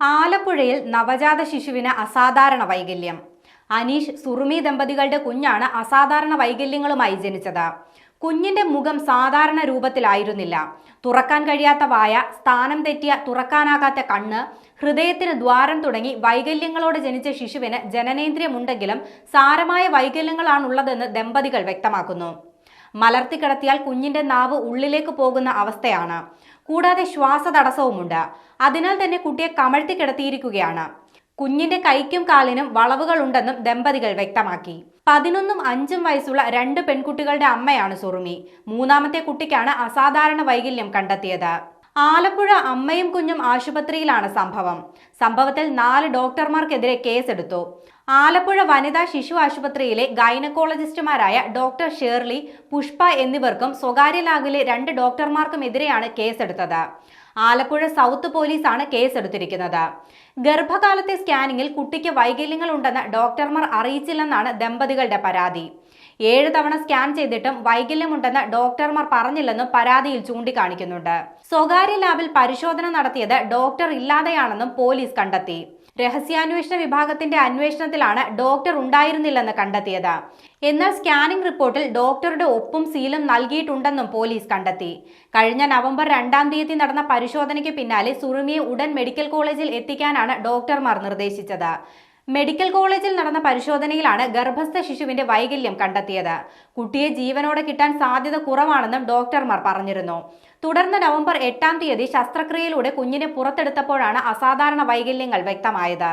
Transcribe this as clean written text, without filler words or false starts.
ആലപ്പുഴയിൽ നവജാത ശിശുവിന് അസാധാരണ വൈകല്യം. അനീഷ് സുറുമി ദമ്പതികളുടെ കുഞ്ഞാണ് അസാധാരണ വൈകല്യങ്ങളുമായി ജനിച്ചത്. കുഞ്ഞിന്റെ മുഖം സാധാരണ രൂപത്തിലായിരുന്നില്ല. തുറക്കാൻ കഴിയാത്ത വായ, സ്ഥാനം തെറ്റിയ തുറക്കാനാകാത്ത കണ്ണ്, ഹൃദയത്തിന് ദ്വാരം തുടങ്ങി വൈകല്യങ്ങളോട് ജനിച്ച ശിശുവിന് ജനനേന്ദ്രിയമുണ്ടെങ്കിലും സാരമായ വൈകല്യങ്ങളാണുള്ളതെന്ന് ദമ്പതികൾ വ്യക്തമാക്കുന്നു. മലർത്തിക്കിടത്തിയാൽ കുഞ്ഞിന്റെ നാവ് ഉള്ളിലേക്ക് പോകുന്ന അവസ്ഥയാണ്. കൂടാതെ ശ്വാസതടസ്സവുമുണ്ട്. അതിനാൽ തന്നെ കുട്ടിയെ കമഴ്ത്തി കിടത്തിയിരിക്കുകയാണ്. കുഞ്ഞിന്റെ കൈക്കും കാലിനും വളവുകൾ ഉണ്ടെന്നും ദമ്പതികൾ വ്യക്തമാക്കി. 11ഉം 5ഉം വയസ്സുള്ള 2 പെൺകുട്ടികളുടെ അമ്മയാണ് സുറുമി. മൂന്നാമത്തെ കുട്ടിക്കാണ് അസാധാരണ വൈകല്യം കണ്ടെത്തിയത്. ആലപ്പുഴ അമ്മയും കുഞ്ഞും ആശുപത്രിയിലാണ് സംഭവത്തിൽ 4 ഡോക്ടർമാർക്കെതിരെ കേസെടുത്തു. ആലപ്പുഴ വനിതാ ശിശു ആശുപത്രിയിലെ ഗൈനക്കോളജിസ്റ്റുമാരായ ഡോക്ടർ ഷേർലി, പുഷ്പ എന്നിവർക്കും സ്വകാര്യ ലാബിലെ 2 ഡോക്ടർമാർക്കുമെതിരെയാണ് കേസെടുത്തത്. ആലപ്പുഴ സൗത്ത് പോലീസാണ് കേസെടുത്തിരിക്കുന്നത്. ഗർഭകാലത്തെ സ്കാനിങ്ങിൽ കുട്ടിക്ക് വൈകല്യങ്ങൾ ഉണ്ടെന്ന് ഡോക്ടർമാർ അറിയിച്ചില്ലെന്നാണ് ദമ്പതികളുടെ പരാതി. 7 തവണ സ്കാൻ ചെയ്തിട്ടും വൈകല്യമുണ്ടെന്ന് ഡോക്ടർമാർ പറഞ്ഞില്ലെന്നും പരാതിയിൽ ചൂണ്ടിക്കാണിക്കുന്നുണ്ട്. സ്വകാര്യ ലാബിൽ പരിശോധന നടത്തിയത് ഡോക്ടർ ഇല്ലാതെയാണെന്നും പോലീസ് കണ്ടെത്തി. രഹസ്യാന്വേഷണ വിഭാഗത്തിന്റെ അന്വേഷണത്തിലാണ് ഡോക്ടർ ഉണ്ടായിരുന്നില്ലെന്ന് കണ്ടെത്തിയത്. എന്നാൽ സ്കാനിംഗ് റിപ്പോർട്ടിൽ ഡോക്ടറുടെ ഒപ്പും സീലും നൽകിയിട്ടുണ്ടെന്നും പോലീസ് കണ്ടെത്തി. കഴിഞ്ഞ നവംബർ 2-ാം തീയതി നടന്ന പരിശോധനയ്ക്ക് പിന്നാലെ സുറുമിയെ ഉടൻ മെഡിക്കൽ കോളേജിൽ എത്തിക്കാനാണ് ഡോക്ടർമാർ നിർദ്ദേശിച്ചത്. മെഡിക്കൽ കോളേജിൽ നടന്ന പരിശോധനയിലാണ് ഗർഭസ്ഥ ശിശുവിന്റെ വൈകല്യം കണ്ടെത്തിയത്. കുട്ടിയെ ജീവനോടെ കിട്ടാൻ സാധ്യത കുറവാണെന്നും ഡോക്ടർമാർ പറഞ്ഞിരുന്നു. തുടർന്ന് നവംബർ 8-ാം തീയതി ശസ്ത്രക്രിയയിലൂടെ കുഞ്ഞിനെ പുറത്തെടുത്തപ്പോഴാണ് അസാധാരണ വൈകല്യങ്ങൾ വ്യക്തമായത്.